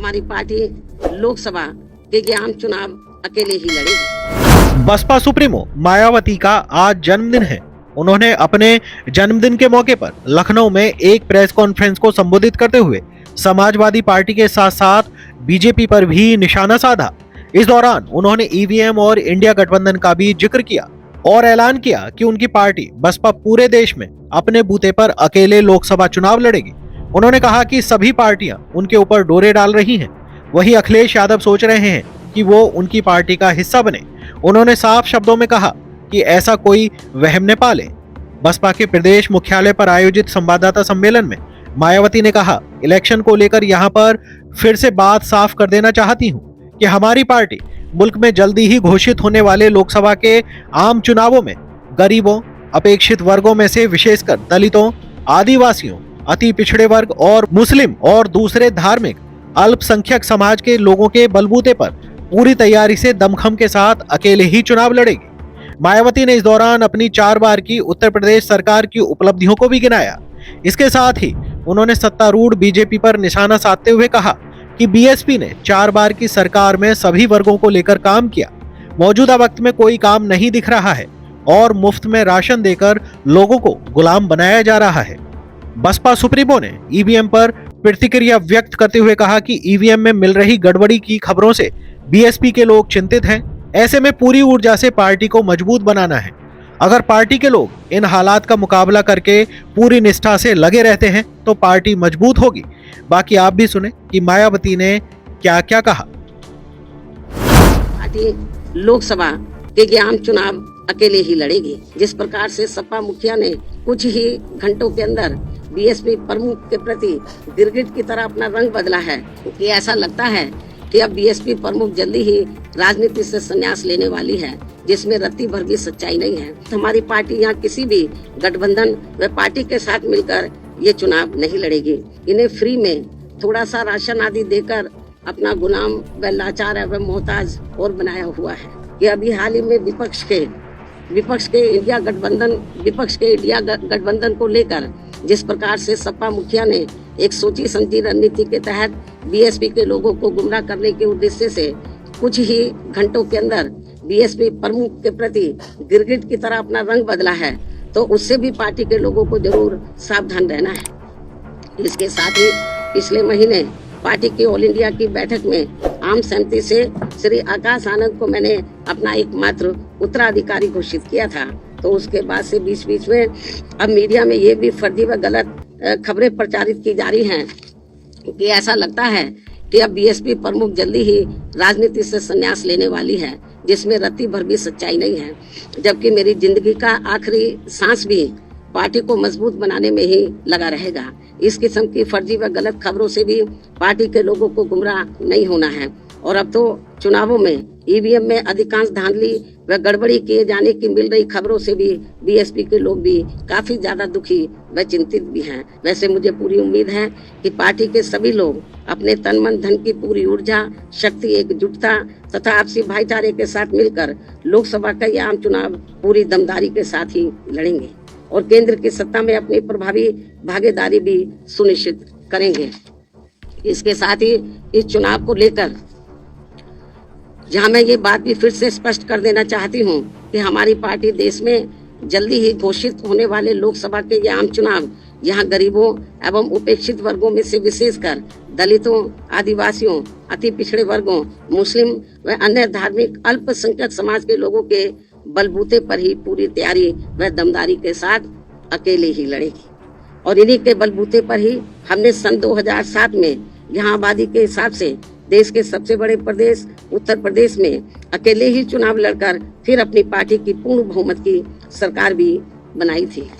हमारी पार्टी लोकसभा के आम चुनाव अकेले ही लड़ेगी। बसपा सुप्रीमो मायावती का आज जन्मदिन है। उन्होंने अपने जन्मदिन के मौके पर लखनऊ में एक प्रेस कॉन्फ्रेंस को संबोधित करते हुए समाजवादी पार्टी के साथ साथ बीजेपी पर भी निशाना साधा। इस दौरान उन्होंने ईवीएम और इंडिया गठबंधन का भी जिक्र किया और ऐलान किया कि उनकी पार्टी बसपा पूरे देश में अपने बूते पर अकेले लोकसभा चुनाव लड़ेगी। उन्होंने कहा कि सभी पार्टियां उनके ऊपर डोरे डाल रही हैं। वहीं अखिलेश यादव सोच रहे हैं कि वो उनकी पार्टी का हिस्सा बने। उन्होंने साफ शब्दों में कहा कि ऐसा कोई वहम न पाले। बसपा के प्रदेश मुख्यालय पर आयोजित संवाददाता सम्मेलन में मायावती ने कहा, इलेक्शन को लेकर यहां पर फिर से बात साफ कर देना चाहती हूं कि हमारी पार्टी मुल्क में जल्दी ही घोषित होने वाले लोकसभा के आम चुनावों में गरीबों, अपेक्षित वर्गों में से विशेषकर दलितों, आदिवासियों, अति पिछड़े वर्ग और मुस्लिम और दूसरे धार्मिक अल्पसंख्यक समाज के लोगों के बलबूते पर पूरी तैयारी से दमखम के साथ अकेले ही चुनाव लड़ेगी। मायावती ने इस दौरान अपनी 4 बार की उत्तर प्रदेश सरकार की उपलब्धियों को भी गिनाया। इसके साथ ही उन्होंने सत्तारूढ़ बीजेपी पर निशाना साधते हुए कहा कि बीएसपी ने 4 बार की सरकार में सभी वर्गों को लेकर काम किया। मौजूदा वक्त में कोई काम नहीं दिख रहा है और मुफ्त में राशन देकर लोगों को गुलाम बनाया जा रहा है। बसपा सुप्रीमो ने ईवीएम पर प्रतिक्रिया व्यक्त करते हुए कहा कि ईवीएम में मिल रही गड़बड़ी की खबरों से बीएसपी के लोग चिंतित हैं। ऐसे में पूरी ऊर्जा से पार्टी को मजबूत बनाना है। अगर पार्टी के लोग इन हालात का मुकाबला करके पूरी निष्ठा से लगे रहते हैं तो पार्टी मजबूत होगी। बाकी आप भी सुने कि मायावती ने क्या क्या कहा। पार्टी लोकसभा के आम चुनाव अकेले ही लड़ेगी। जिस प्रकार से सपा मुखिया ने कुछ ही घंटों के अंदर बीएसपी प्रमुख के प्रति गिरगिट की तरह अपना रंग बदला है कि ऐसा लगता है कि अब बीएसपी प्रमुख जल्दी ही राजनीति से संन्यास लेने वाली है, जिसमें रत्ती भर भी सच्चाई नहीं है। तुम्हारी पार्टी यहाँ किसी भी गठबंधन व पार्टी के साथ मिलकर ये चुनाव नहीं लड़ेगी। इन्हें फ्री में थोड़ा सा राशन आदि देकर अपना गुलाम व लाचार एवं मोहताज और बनाया हुआ है। ये अभी हाल ही में विपक्ष के इंडिया गठबंधन को लेकर जिस प्रकार से सपा मुखिया ने एक सोची समझी रणनीति के तहत बीएसपी के लोगों को गुमराह करने के उद्देश्य से कुछ ही घंटों के अंदर बीएसपी प्रमुख के प्रति गिरगिट की तरह अपना रंग बदला है, तो उससे भी पार्टी के लोगों को जरूर सावधान रहना है। इसके साथ ही पिछले महीने पार्टी की ऑल इंडिया की बैठक में आम सहमति से श्री आकाश आनंद को मैंने अपना एकमात्र उत्तराधिकारी घोषित किया था। तो उसके बाद से बीच में अब मीडिया में ये भी फर्जी व गलत खबरें प्रचारित की जा रही हैं कि ऐसा लगता है कि अब बीएसपी प्रमुख जल्दी ही राजनीति से संन्यास लेने वाली है, जिसमें रत्ती भर भी सच्चाई नहीं है। जबकि मेरी जिंदगी का आखिरी सांस भी पार्टी को मजबूत बनाने में ही लगा रहेगा। इस किस्म की फर्जी व गलत खबरों से भी पार्टी के लोगों को गुमराह नहीं होना है। और अब तो चुनावों में ईवीएम में अधिकांश धांधली व गड़बड़ी किए जाने की मिल रही खबरों से भी बीएसपी के लोग भी काफी ज्यादा दुखी व चिंतित भी हैं। वैसे मुझे पूरी उम्मीद है कि पार्टी के सभी लोग अपने तन मन धन की पूरी ऊर्जा, शक्ति, एकजुटता तथा आपसी भाईचारे के साथ मिलकर लोकसभा का यह आम चुनाव पूरी दमदारी के साथ ही लड़ेंगे और केंद्र की सत्ता में अपनी प्रभावी भागीदारी भी सुनिश्चित करेंगे। इसके साथ ही इस चुनाव को लेकर जहां मैं ये बात भी फिर से स्पष्ट कर देना चाहती हूं कि हमारी पार्टी देश में जल्दी ही घोषित होने वाले लोकसभा के ये आम चुनाव यहां गरीबों एवं उपेक्षित वर्गों में से विशेषकर दलितों, आदिवासियों, अति पिछड़े वर्गों, मुस्लिम व अन्य धार्मिक अल्पसंख्यक समाज के लोगों के बलबूते पर ही पूरी तैयारी व दमदारी के साथ अकेले ही लड़ेगी। और इन्हीं के बलबूते पर ही हमने सन 2007 में यहाँ आबादी के हिसाब से देश के सबसे बड़े प्रदेश उत्तर प्रदेश में अकेले ही चुनाव लड़कर फिर अपनी पार्टी की पूर्ण बहुमत की सरकार भी बनाई थी।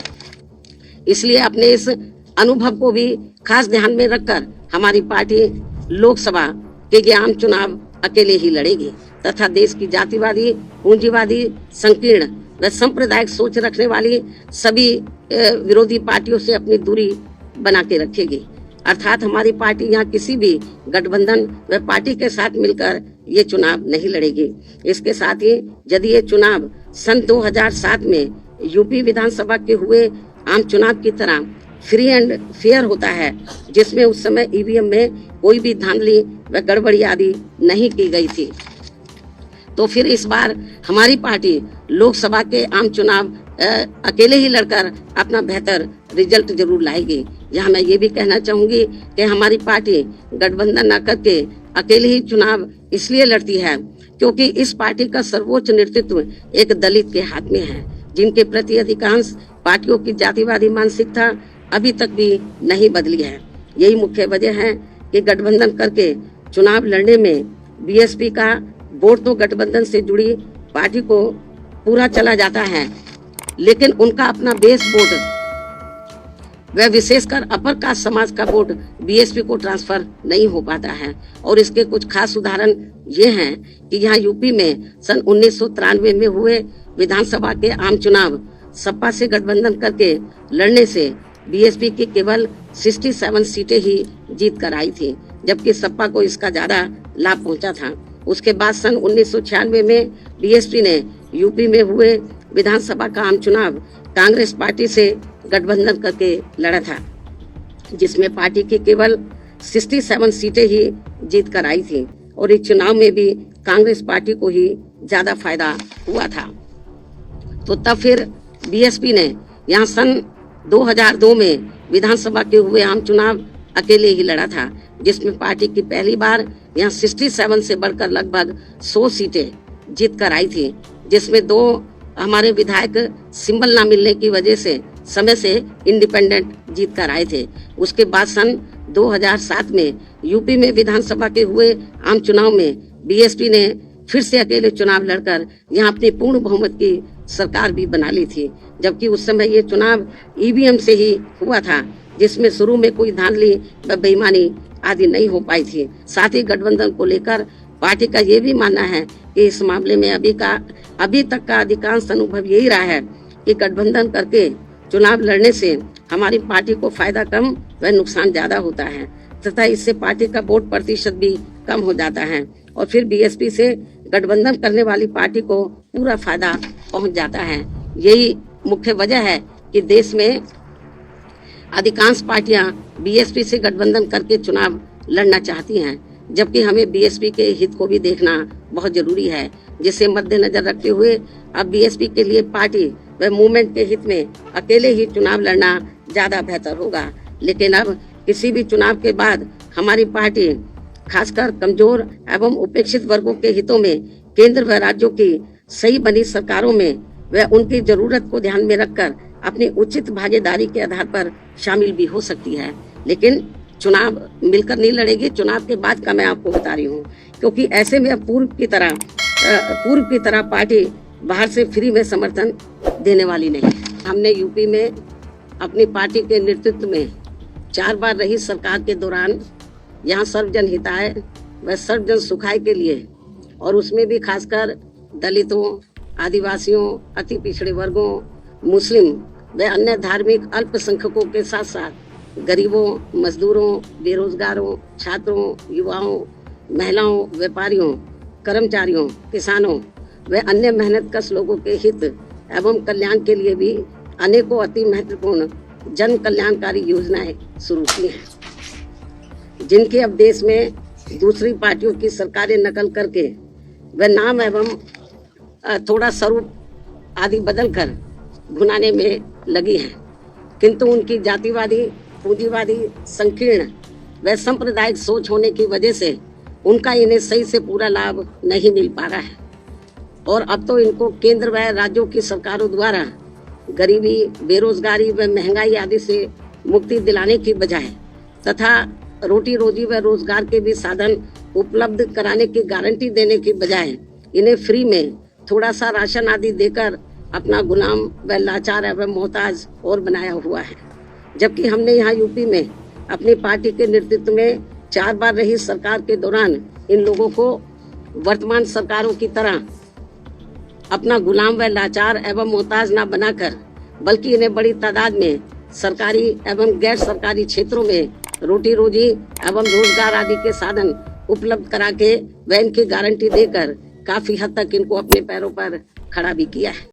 इसलिए अपने इस अनुभव को भी खास ध्यान में रखकर हमारी पार्टी लोकसभा के आम चुनाव अकेले ही लड़ेगी तथा देश की जातिवादी, पूंजीवादी, संकीर्ण व सांप्रदायिक सोच रखने वाली सभी विरोधी पार्टियों से अपनी दूरी बना के रखेगी। अर्थात हमारी पार्टी यहाँ किसी भी गठबंधन व पार्टी के साथ मिलकर ये चुनाव नहीं लड़ेगी। इसके साथ ही यदि ये चुनाव सन 2007 में यूपी विधानसभा के हुए आम चुनाव की तरह फ्री एंड फेयर होता है, जिसमें उस समय ईवीएम में कोई भी धांधली व गड़बड़ी आदि नहीं की गई थी। तो फिर इस बार हमारी पार्टी लोकसभा के आम चुनाव अकेले ही लड़कर अपना बेहतर रिजल्ट जरूर लाएगी। यहाँ मैं ये भी कहना चाहूंगी कि हमारी पार्टी गठबंधन न करके अकेले ही चुनाव इसलिए लड़ती है क्योंकि इस पार्टी का सर्वोच्च नेतृत्व एक दलित के हाथ में है, जिनके प्रति अधिकांश पार्टियों की जातिवादी मानसिकता अभी तक भी नहीं बदली है। यही मुख्य वजह है कि गठबंधन करके चुनाव लड़ने में बीएसपी का वोट तो गठबंधन से जुड़ी पार्टी को पूरा चला जाता है, लेकिन उनका अपना बेस वोट वह विशेषकर अपर कास्ट समाज का वोट बीएसपी को ट्रांसफर नहीं हो पाता है। और इसके कुछ खास उदाहरण ये हैं कि यहाँ यूपी में सन 1993 में हुए विधानसभा के आम चुनाव सपा से गठबंधन करके लड़ने से बीएसपी की केवल 67 सीटें ही जीत कर आई थी, जबकि सपा को इसका ज्यादा लाभ पहुंचा था। उसके बाद सन 1996 में बीएसपी ने यूपी में हुए विधानसभा का आम चुनाव कांग्रेस पार्टी से गठबंधन करके लड़ा था, जिसमें पार्टी की केवल 67 सीटें ही जीत कर आई थी और इस चुनाव में भी कांग्रेस पार्टी को ही ज्यादा फायदा हुआ था। तो तब फिर बीएसपी ने यहाँ सन 2002 में विधानसभा के हुए आम चुनाव अकेले ही लड़ा था, जिसमें पार्टी की पहली बार यहाँ 67 से बढ़कर लगभग 100 सीटें जीत कर आई थी, जिसमें 2 हमारे विधायक सिंबल ना मिलने की वजह से समय से इंडिपेंडेंट जीत कर आए थे। उसके बाद सन 2007 में यूपी में विधानसभा के हुए आम चुनाव में बीएसपी ने फिर से अकेले चुनाव लड़कर यहाँ अपनी पूर्ण बहुमत की सरकार भी बना ली थी, जबकि उस समय ये चुनाव ईवीएम से ही हुआ था, जिसमें शुरू में कोई धांधली व बेईमानी आदि नहीं हो पाई थी। साथ ही गठबंधन को लेकर पार्टी का ये भी मानना है कि इस मामले में अभी तक का अधिकांश अनुभव यही रहा है कि गठबंधन करके चुनाव लड़ने से हमारी पार्टी को फायदा कम व नुकसान ज्यादा होता है तथा इससे पार्टी का वोट प्रतिशत भी कम हो जाता है और फिर बीएसपी से गठबंधन करने वाली पार्टी को पूरा फायदा पहुंच जाता है। यही मुख्य वजह है कि देश में अधिकांश पार्टियां बीएसपी से गठबंधन करके चुनाव लड़ना चाहती हैं, जबकि हमें बीएसपी के हित को भी देखना बहुत जरूरी है, जिसे मद्देनजर रखते हुए अब बीएसपी के लिए पार्टी व मूवमेंट के हित में अकेले ही चुनाव लड़ना ज्यादा बेहतर होगा। लेकिन अब किसी भी चुनाव के बाद हमारी पार्टी खासकर कमजोर एवं उपेक्षित वर्गों के हितों में केंद्र व राज्यों की सही बनी सरकारों में व उनकी जरूरत को ध्यान में रखकर अपनी उचित भागीदारी के आधार पर शामिल भी हो सकती है। लेकिन चुनाव मिलकर नहीं लड़ेगी। चुनाव के बाद का मैं आपको बता रही हूँ, क्योंकि ऐसे में अब पूर्व की तरह पार्टी बाहर से फ्री में समर्थन देने वाली नहीं। हमने यूपी में अपनी पार्टी के नेतृत्व में 4 बार रही सरकार के दौरान यहाँ सर्वजन हिताय व सर्वजन सुखाय के लिए और उसमें भी खासकर दलितों, आदिवासियों, अति पिछड़े वर्गों, मुस्लिम व अन्य धार्मिक अल्पसंख्यकों के साथ साथ गरीबों, मजदूरों, बेरोजगारों, छात्रों, युवाओं, महिलाओं, व्यापारियों, कर्मचारियों, किसानों व अन्य मेहनतकश लोगों के हित एवं कल्याण के लिए भी अनेकों अति महत्वपूर्ण जन कल्याणकारी योजनाएं शुरू की हैं, जिनके अब देश में दूसरी पार्टियों की सरकारें नकल करके व नाम एवं थोड़ा स्वरूप आदि बदलकर भुनाने में लगी हैं, किंतु उनकी जातिवादी, पूंजीवादी, संकीर्ण व सांप्रदायिक सोच होने की वजह से उनका इन्हें सही से पूरा लाभ नहीं मिल पा रहा है और अब तो इनको केंद्र व राज्यों की सरकारों द्वारा गरीबी, बेरोजगारी व महंगाई आदि से मुक्ति दिलाने की बजाय तथा रोटी रोजी व रोजगार के भी साधन उपलब्ध कराने की गारंटी देने की बजाय इन्हें फ्री में थोड़ा सा राशन आदि देकर अपना गुलाम व लाचार एवं मोहताज और बनाया हुआ है। जबकि हमने यहाँ यूपी में अपनी पार्टी के नेतृत्व में 4 बार रही सरकार के दौरान इन लोगों को वर्तमान सरकारों की तरह अपना गुलाम व लाचार एवं मोहताज न बनाकर बल्कि इन्हें बड़ी तादाद में सरकारी एवं गैर सरकारी क्षेत्रों में रोटी रोजी एवं रोजगार आदि के साधन उपलब्ध करा के व इनकी गारंटी देकर काफी हद तक इनको अपने पैरों पर खड़ा भी किया है।